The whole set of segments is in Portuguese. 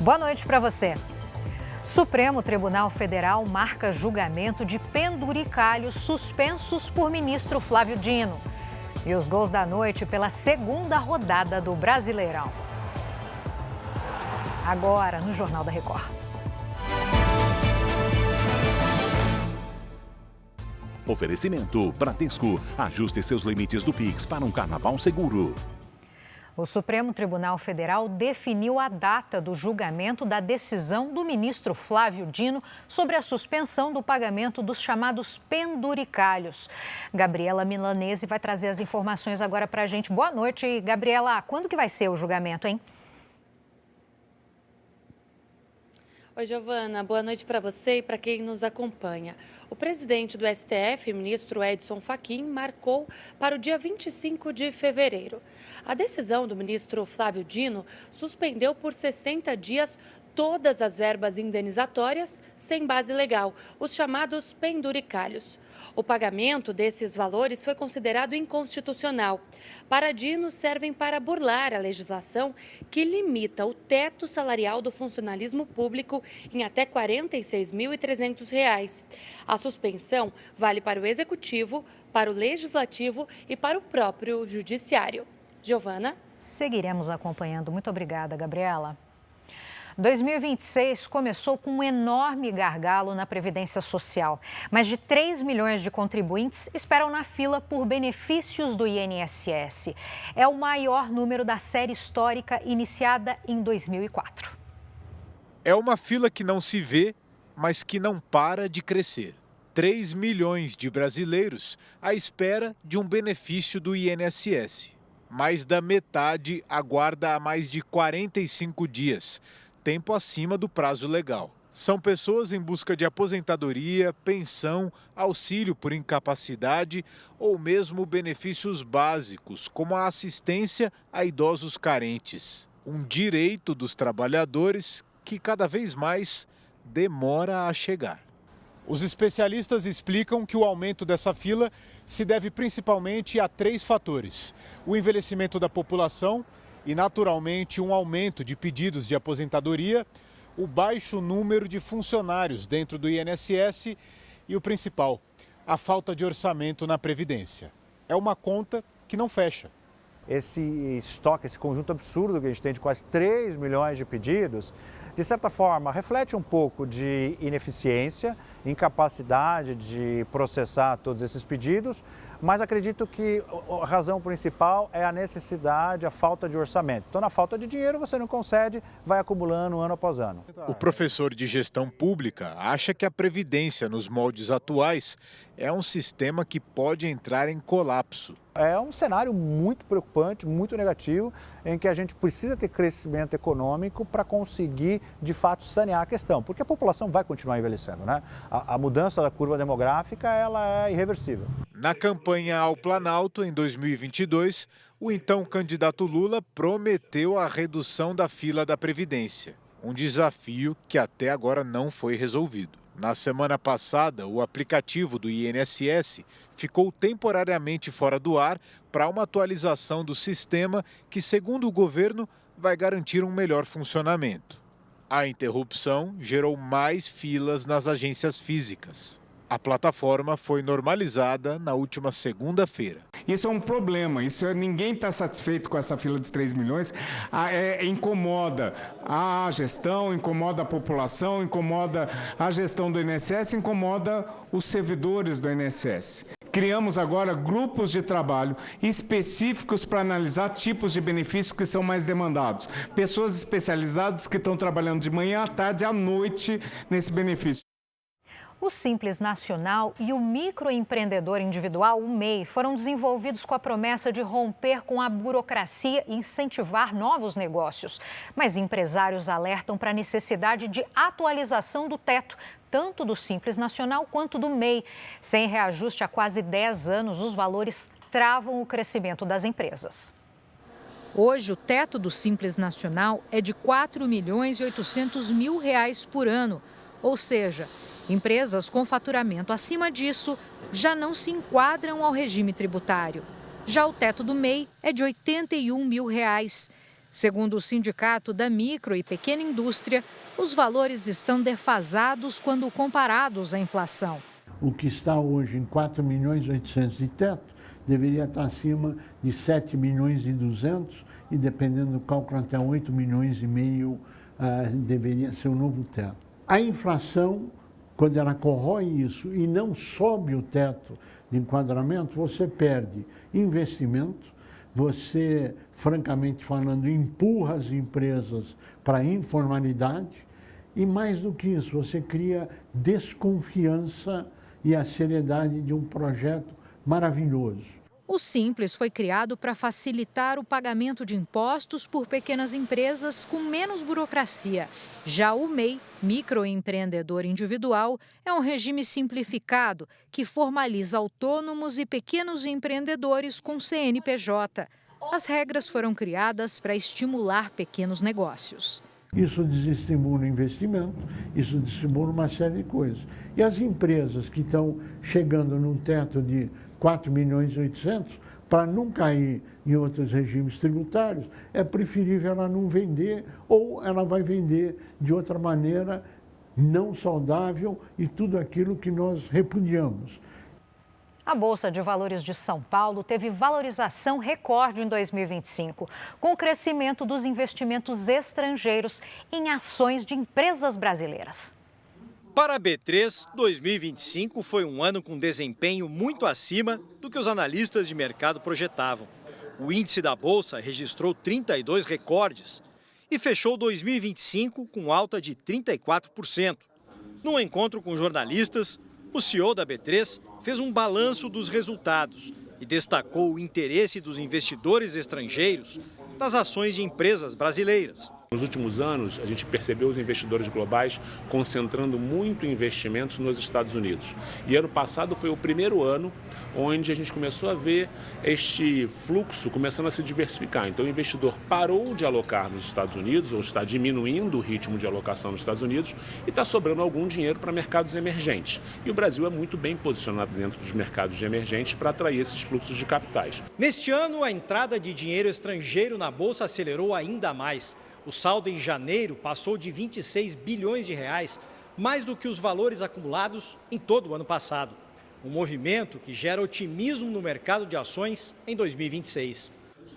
Boa noite para você. Supremo Tribunal Federal marca julgamento de penduricalhos suspensos por ministro Flávio Dino. E os gols da noite pela segunda rodada do Brasileirão. Agora, no Jornal da Record. Oferecimento Bradesco. Ajuste seus limites do Pix para um carnaval seguro. O Supremo Tribunal Federal definiu a data do julgamento da decisão do ministro Flávio Dino sobre a suspensão do pagamento dos chamados penduricalhos. Gabriela Milanese vai trazer as informações agora para a gente. Boa noite, Gabriela. Quando que vai ser o julgamento, hein? Oi, Giovana. Boa noite para você e para quem nos acompanha. O presidente do STF, ministro Edson Fachin, marcou para o dia 25 de fevereiro. A decisão do ministro Flávio Dino suspendeu por 60 dias todas as verbas indenizatórias sem base legal, os chamados penduricalhos. O pagamento desses valores foi considerado inconstitucional. Para Dino, servem para burlar a legislação que limita o teto salarial do funcionalismo público em até R$ 46.300. A suspensão vale para o Executivo, para o Legislativo e para o próprio Judiciário. Giovana? Seguiremos acompanhando. Muito obrigada, Gabriela. 2026 começou com um enorme gargalo na Previdência Social. Mais de 3 milhões de contribuintes esperam na fila por benefícios do INSS. É o maior número da série histórica iniciada em 2004. É uma fila que não se vê, mas que não para de crescer. 3 milhões de brasileiros à espera de um benefício do INSS. Mais da metade aguarda há mais de 45 dias. Tempo acima do prazo legal. São pessoas em busca de aposentadoria, pensão, auxílio por incapacidade ou mesmo benefícios básicos, como a assistência a idosos carentes. Um direito dos trabalhadores que cada vez mais demora a chegar. Os especialistas explicam que o aumento dessa fila se deve principalmente a 3 fatores: o envelhecimento da população, e, naturalmente, um aumento de pedidos de aposentadoria, o baixo número de funcionários dentro do INSS e o principal, a falta de orçamento na Previdência. É uma conta que não fecha. Esse estoque, esse conjunto absurdo que a gente tem de quase 3 milhões de pedidos, de certa forma, reflete um pouco de ineficiência, incapacidade de processar todos esses pedidos, mas acredito que a razão principal é a necessidade, a falta de orçamento. Então, na falta de dinheiro, você não concede, vai acumulando ano após ano. O professor de gestão pública acha que a Previdência, nos moldes atuais, é um sistema que pode entrar em colapso. É um cenário muito preocupante, muito negativo, em que a gente precisa ter crescimento econômico para conseguir, de fato, sanear a questão. Porque a população vai continuar envelhecendo, né? A mudança da curva demográfica, ela é irreversível. Na campanha ao Planalto, em 2022, o então candidato Lula prometeu a redução da fila da Previdência. Um desafio que até agora não foi resolvido. Na semana passada, o aplicativo do INSS ficou temporariamente fora do ar para uma atualização do sistema que, segundo o governo, vai garantir um melhor funcionamento. A interrupção gerou mais filas nas agências físicas. A plataforma foi normalizada na última segunda-feira. Isso é um problema, ninguém está satisfeito com essa fila de 3 milhões, incomoda a gestão, incomoda a população, incomoda a gestão do INSS, incomoda os servidores do INSS. Criamos agora grupos de trabalho específicos para analisar tipos de benefícios que são mais demandados. Pessoas especializadas que estão trabalhando de manhã, à tarde e à noite nesse benefício. O Simples Nacional e o Microempreendedor Individual, o MEI, foram desenvolvidos com a promessa de romper com a burocracia e incentivar novos negócios. Mas empresários alertam para a necessidade de atualização do teto, tanto do Simples Nacional quanto do MEI. Sem reajuste há quase 10 anos, os valores travam o crescimento das empresas. Hoje, o teto do Simples Nacional é de R$ 4.800.000 por ano, ou seja, empresas com faturamento acima disso já não se enquadram ao regime tributário. Já o teto do MEI é de R$ 81.000. Segundo o Sindicato da Micro e Pequena Indústria, os valores estão defasados quando comparados à inflação. O que está hoje em 4 milhões e 800 de teto deveria estar acima de 7 milhões e 200 e, dependendo do cálculo, até 8 milhões e meio deveria ser o novo teto. A inflação, quando ela corrói isso e não sobe o teto de enquadramento, você perde investimento, você, francamente falando, empurra as empresas para a informalidade e, mais do que isso, você cria desconfiança e a seriedade de um projeto maravilhoso. O Simples foi criado para facilitar o pagamento de impostos por pequenas empresas com menos burocracia. Já o MEI, microempreendedor individual, é um regime simplificado que formaliza autônomos e pequenos empreendedores com CNPJ. As regras foram criadas para estimular pequenos negócios. Isso desestimula o investimento, isso desestimula uma série de coisas. E as empresas que estão chegando num teto de 4 milhões e 800, para não cair em outros regimes tributários, é preferível ela não vender ou ela vai vender de outra maneira não saudável e tudo aquilo que nós repudiamos. A Bolsa de Valores de São Paulo teve valorização recorde em 2025, com o crescimento dos investimentos estrangeiros em ações de empresas brasileiras. Para a B3, 2025 foi um ano com desempenho muito acima do que os analistas de mercado projetavam. O índice da Bolsa registrou 32 recordes e fechou 2025 com alta de 34%. No encontro com jornalistas, o CEO da B3 fez um balanço dos resultados e destacou o interesse dos investidores estrangeiros nas ações de empresas brasileiras. Nos últimos anos, a gente percebeu os investidores globais concentrando muito investimentos nos Estados Unidos. E ano passado foi o primeiro ano onde a gente começou a ver este fluxo começando a se diversificar. Então o investidor parou de alocar nos Estados Unidos, ou está diminuindo o ritmo de alocação nos Estados Unidos, e está sobrando algum dinheiro para mercados emergentes. E o Brasil é muito bem posicionado dentro dos mercados emergentes para atrair esses fluxos de capitais. Neste ano, a entrada de dinheiro estrangeiro na Bolsa acelerou ainda mais. O saldo em janeiro passou de 26 bilhões de reais, mais do que os valores acumulados em todo o ano passado. Um movimento que gera otimismo no mercado de ações em 2026.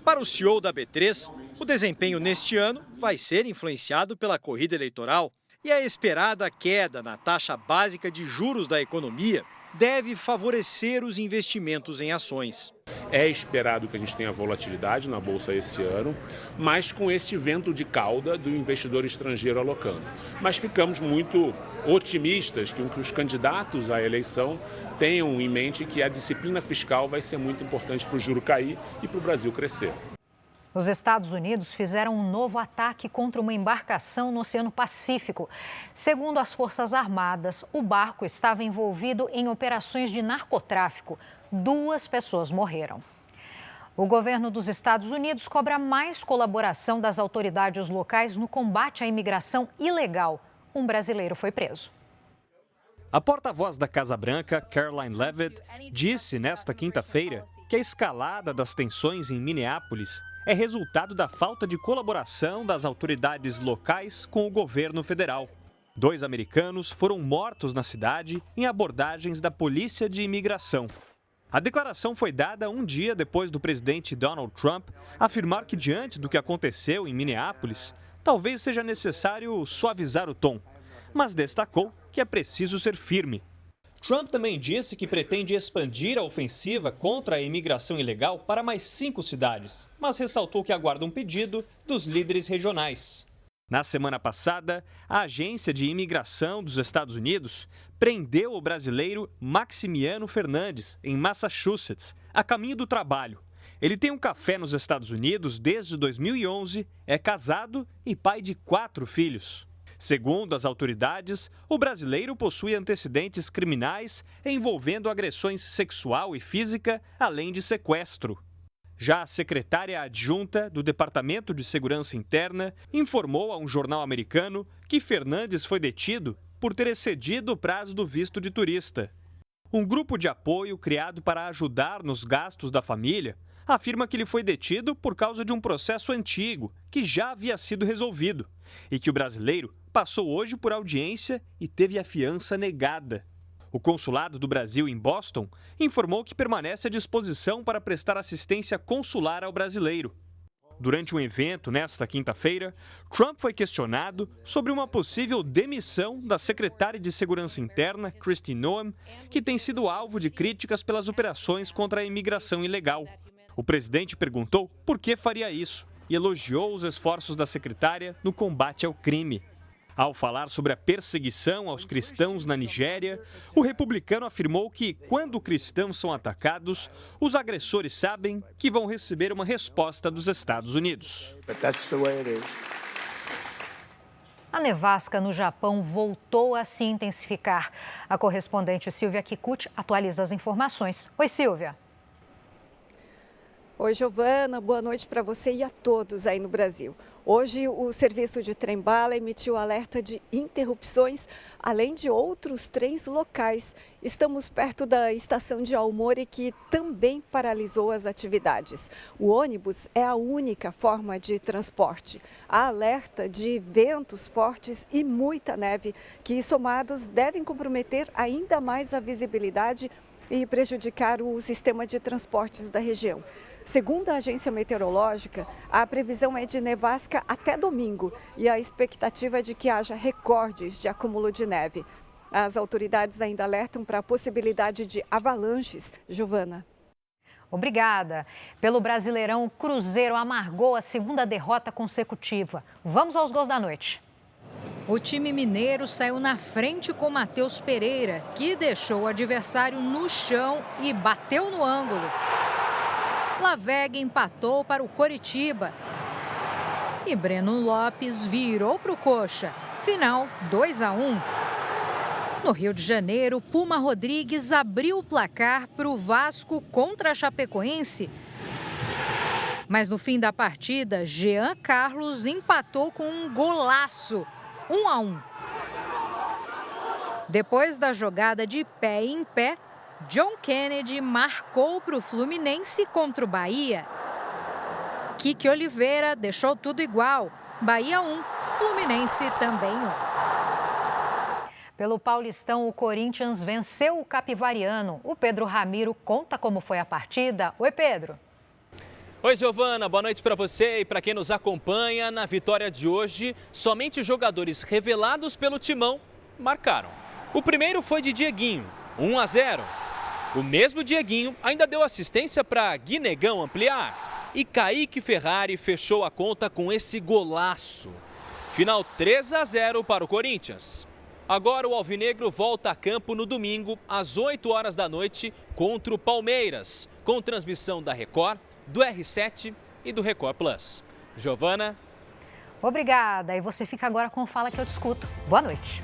Para o CEO da B3, o desempenho neste ano vai ser influenciado pela corrida eleitoral e a esperada queda na taxa básica de juros da economia deve favorecer os investimentos em ações. É esperado que a gente tenha volatilidade na Bolsa esse ano, mas com esse vento de cauda do investidor estrangeiro alocando. Mas ficamos muito otimistas que os candidatos à eleição tenham em mente que a disciplina fiscal vai ser muito importante para o juro cair e para o Brasil crescer. Os Estados Unidos fizeram um novo ataque contra uma embarcação no Oceano Pacífico. Segundo as Forças Armadas, o barco estava envolvido em operações de narcotráfico. 2 pessoas morreram. O governo dos Estados Unidos cobra mais colaboração das autoridades locais no combate à imigração ilegal. Um brasileiro foi preso. A porta-voz da Casa Branca, Karoline Leavitt, disse nesta quinta-feira que a escalada das tensões em Minneapolis é resultado da falta de colaboração das autoridades locais com o governo federal. 2 americanos foram mortos na cidade em abordagens da Polícia de Imigração. A declaração foi dada um dia depois do presidente Donald Trump afirmar que, diante do que aconteceu em Minneapolis, talvez seja necessário suavizar o tom, mas destacou que é preciso ser firme. Trump também disse que pretende expandir a ofensiva contra a imigração ilegal para mais 5 cidades, mas ressaltou que aguarda um pedido dos líderes regionais. Na semana passada, a Agência de Imigração dos Estados Unidos prendeu o brasileiro Maximiano Fernandes, em Massachusetts, a caminho do trabalho. Ele tem um café nos Estados Unidos desde 2011, é casado e pai de 4 filhos. Segundo as autoridades, o brasileiro possui antecedentes criminais envolvendo agressões sexual e física, além de sequestro. Já a secretária adjunta do Departamento de Segurança Interna informou a um jornal americano que Fernandes foi detido por ter excedido o prazo do visto de turista. Um grupo de apoio criado para ajudar nos gastos da família afirma que ele foi detido por causa de um processo antigo, que já havia sido resolvido, e que o brasileiro passou hoje por audiência e teve a fiança negada. O consulado do Brasil em Boston informou que permanece à disposição para prestar assistência consular ao brasileiro. Durante um evento nesta quinta-feira, Trump foi questionado sobre uma possível demissão da secretária de Segurança Interna, Kristi Noem, que tem sido alvo de críticas pelas operações contra a imigração ilegal. O presidente perguntou por que faria isso e elogiou os esforços da secretária no combate ao crime. Ao falar sobre a perseguição aos cristãos na Nigéria, o republicano afirmou que, quando cristãos são atacados, os agressores sabem que vão receber uma resposta dos Estados Unidos. A nevasca no Japão voltou a se intensificar. A correspondente Silvia Kikuchi atualiza as informações. Oi, Silvia. Oi, Giovana, boa noite para você e a todos aí no Brasil. Hoje, o serviço de trem-bala emitiu alerta de interrupções, além de outros trens locais. Estamos perto da estação de Aomori, que também paralisou as atividades. O ônibus é a única forma de transporte. Há alerta de ventos fortes e muita neve, que somados devem comprometer ainda mais a visibilidade e prejudicar o sistema de transportes da região. Segundo a agência meteorológica, a previsão é de nevasca até domingo e a expectativa é de que haja recordes de acúmulo de neve. As autoridades ainda alertam para a possibilidade de avalanches. Giovana. Obrigada. Pelo Brasileirão, o Cruzeiro amargou a segunda derrota consecutiva. Vamos aos gols da noite. O time mineiro saiu na frente com Matheus Pereira, que deixou o adversário no chão e bateu no ângulo. Lavega empatou para o Coritiba. E Breno Lopes virou para o Coxa. Final 2-1. No Rio de Janeiro, Puma Rodrigues abriu o placar para o Vasco contra a Chapecoense. Mas no fim da partida, Jean Carlos empatou com um golaço. 1-1. Depois da jogada de pé em pé, John Kennedy marcou para o Fluminense contra o Bahia. Kiki Oliveira deixou tudo igual. Bahia 1, Fluminense também 1. Pelo Paulistão, o Corinthians venceu o Capivariano. O Pedro Ramiro conta como foi a partida. Oi, Pedro. Oi, Giovana. Boa noite para você e para quem nos acompanha. Na vitória de hoje, somente jogadores revelados pelo Timão marcaram. O primeiro foi de Dieguinho, 1-0. O mesmo Dieguinho ainda deu assistência para Guinegão ampliar. E Kaique Ferrari fechou a conta com esse golaço. Final 3-0 para o Corinthians. Agora o Alvinegro volta a campo no domingo, às 8 horas da noite, contra o Palmeiras, com transmissão da Record, do R7 e do Record Plus. Giovana. Obrigada. E você fica agora com o Fala Que Eu Discuto. Boa noite.